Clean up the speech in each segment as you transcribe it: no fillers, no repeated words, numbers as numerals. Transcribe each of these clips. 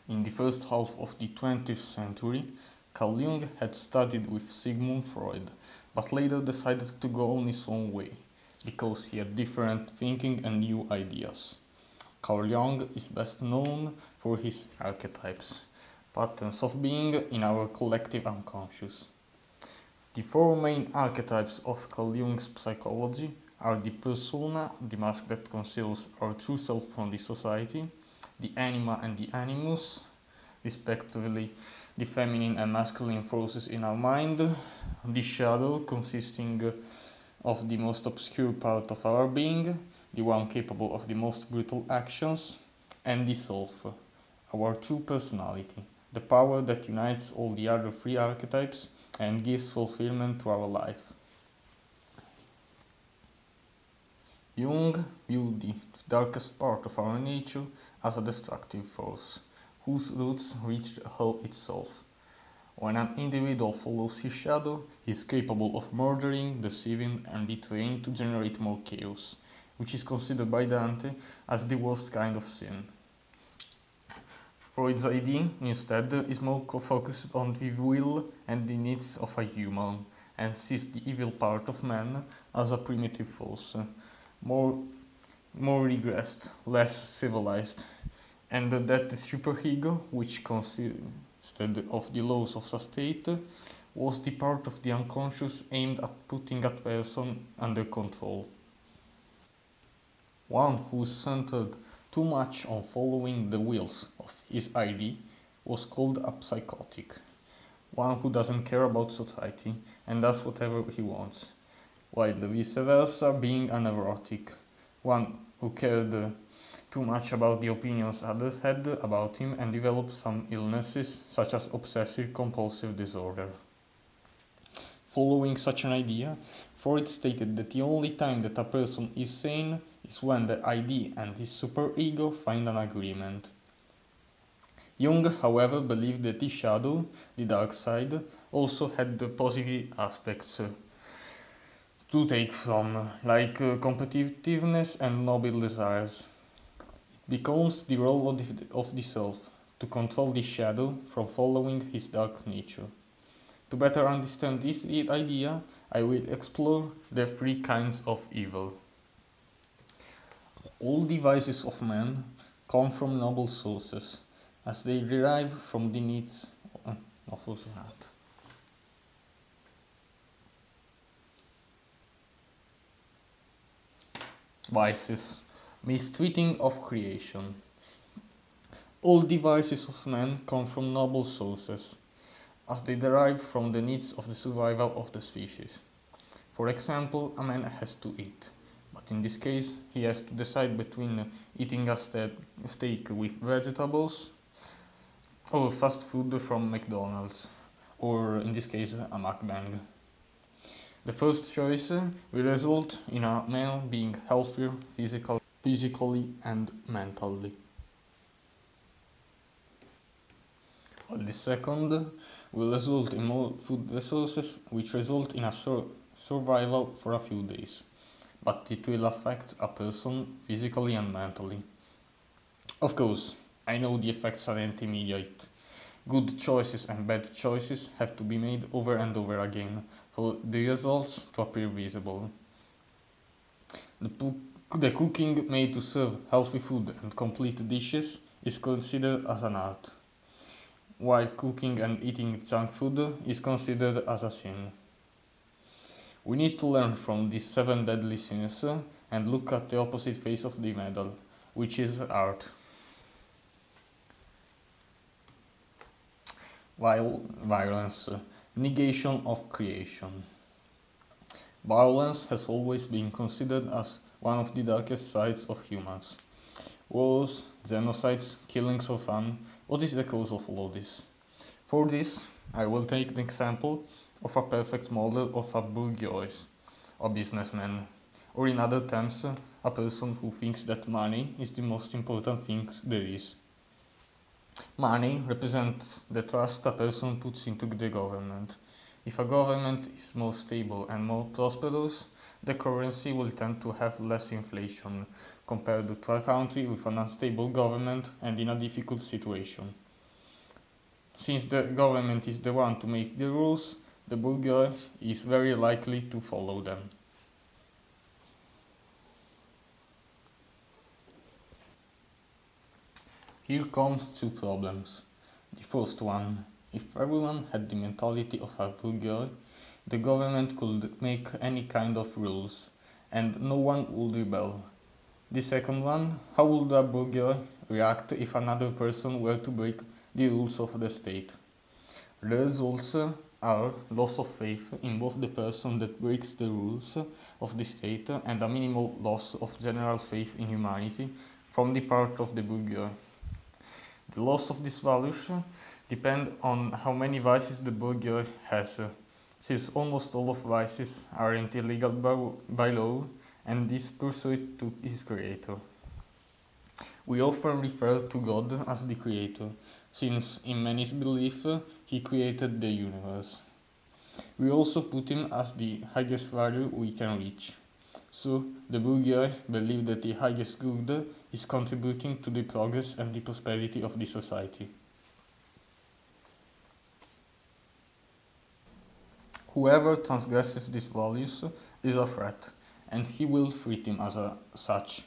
In the first half of the 20th century, Carl Jung had studied with Sigmund Freud, but later decided to go on his own way, because he had different thinking and new ideas. Carl Jung is best known for his archetypes, patterns of being in our collective unconscious. The four main archetypes of Carl Jung's psychology are the persona, the mask that conceals our true self from the society, the anima and the animus, respectively the feminine and masculine forces in our mind, the shadow consisting of the most obscure part of our being, the one capable of the most brutal actions, and the self, our true personality, the power that unites all the other three archetypes and gives fulfillment to our life. Jung viewed the darkest part of our nature as a destructive force, whose roots reach hell itself. When an individual follows his shadow, he is capable of murdering, deceiving, and betraying to generate more chaos, which is considered by Dante as the worst kind of sin. Freud's idea, instead, is more focused on the will and the needs of a human, and sees the evil part of man as a primitive force, more regressed, less civilized, and that the superego, which consisted of the laws of the state, was the part of the unconscious aimed at putting a person under control. One who centered too much on following the wills of his ID was called a psychotic, one who doesn't care about society and does whatever he wants, while the vice versa being a neurotic, one who cared too much about the opinions others had about him and developed some illnesses such as obsessive compulsive disorder. Following such an idea, Freud stated that the only time that a person is sane is when the ID and his superego find an agreement. Jung, however, believed that the shadow, the dark side, also had the positive aspects to take from, like competitiveness and noble desires. It becomes the role of the self to control the shadow from following his dark nature. To better understand this idea, I will explore the three kinds of evil. All the vices of man come from noble sources, as they derive from the needs of society. Vices. Mistreating of creation. All the vices of man come from noble sources, as they derive from the needs of the survival of the species. For example, a man has to eat, but in this case he has to decide between eating a steak with vegetables or fast food from McDonald's, or in this case a mukbang. The first choice will result in a man being healthier physically and mentally. While the second will result in more food resources, which result in a survival for a few days, but it will affect a person physically and mentally. Of course, I know the effects aren't immediate. Good choices and bad choices have to be made over and over again for the results to appear visible. The cooking made to serve healthy food and complete dishes is considered as an art, while cooking and eating junk food is considered as a sin. We need to learn from these 7 deadly sins and look at the opposite face of the medal, which is art. Violence, negation of creation. Violence has always been considered as one of the darkest sides of humans. Wars, genocides, killings for fun. What is the cause of all this? For this, I will take the example of a perfect model of a bourgeois, a businessman, or in other terms, a person who thinks that money is the most important thing there is. Money represents the trust a person puts into the government. If a government is more stable and more prosperous, the currency will tend to have less inflation compared to a country with an unstable government and in a difficult situation. Since the government is the one to make the rules, the burgher is very likely to follow them. Here comes two problems. The first one, if everyone had the mentality of a burgher, the government could make any kind of rules, and no one would rebel. The second one, how would a burgher react if another person were to break the rules of the state? The results are loss of faith in both the person that breaks the rules of the state and a minimal loss of general faith in humanity from the part of the burgher. The loss of these values depend on how many vices the burgher has, since almost all of vices aren't illegal by law and is pursued to his creator. We often refer to God as the creator, since in many's belief he created the universe. We also put him as the highest value we can reach. So the burgher believe that the highest good is contributing to the progress and the prosperity of the society. Whoever transgresses these values is a threat, and he will treat him as such.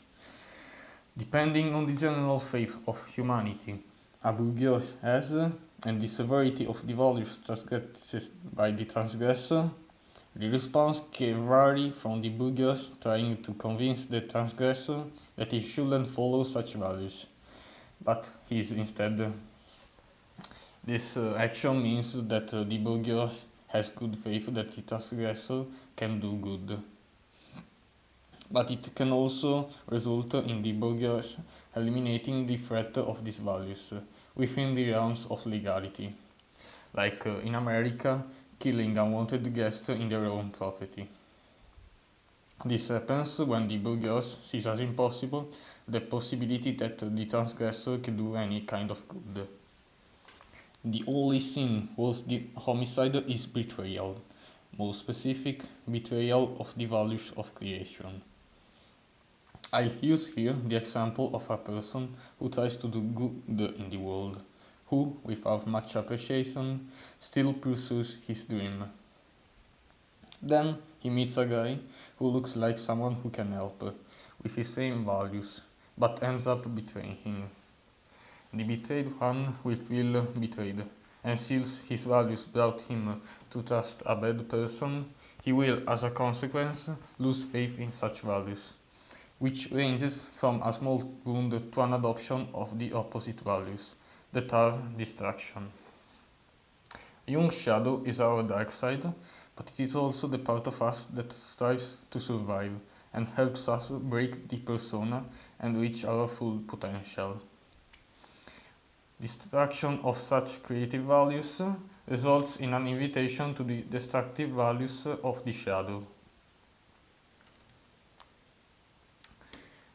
Depending on the general faith of humanity a burgher has, and the severity of the values transgressed by the transgressor, the response can vary from the burgher trying to convince the transgressor that he shouldn't follow such values, but he is instead. This action means that the burgher has good faith that the transgressor can do good. But it can also result in the burghers eliminating the threat of these values within the realms of legality, like in America, killing unwanted guests in their own property. This happens when the burghers sees as impossible the possibility that the transgressor can do any kind of good. The only sin worth the homicide is betrayal, more specific, betrayal of the values of creation. I'll use here the example of a person who tries to do good in the world, who, without much appreciation, still pursues his dream. Then he meets a guy who looks like someone who can help, with his same values, but ends up betraying him. The betrayed one will feel betrayed, and since his values brought him to trust a bad person, he will, as a consequence, lose faith in such values, which ranges from a small wound to an adoption of the opposite values, that are destruction. Jung's shadow is our dark side, but it is also the part of us that strives to survive and helps us break the persona and reach our full potential. Destruction of such creative values results in an invitation to the destructive values of the shadow.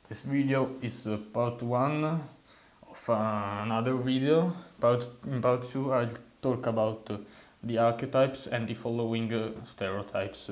This video is part 1 of another video. In part 2 I'll talk about the archetypes and the following stereotypes.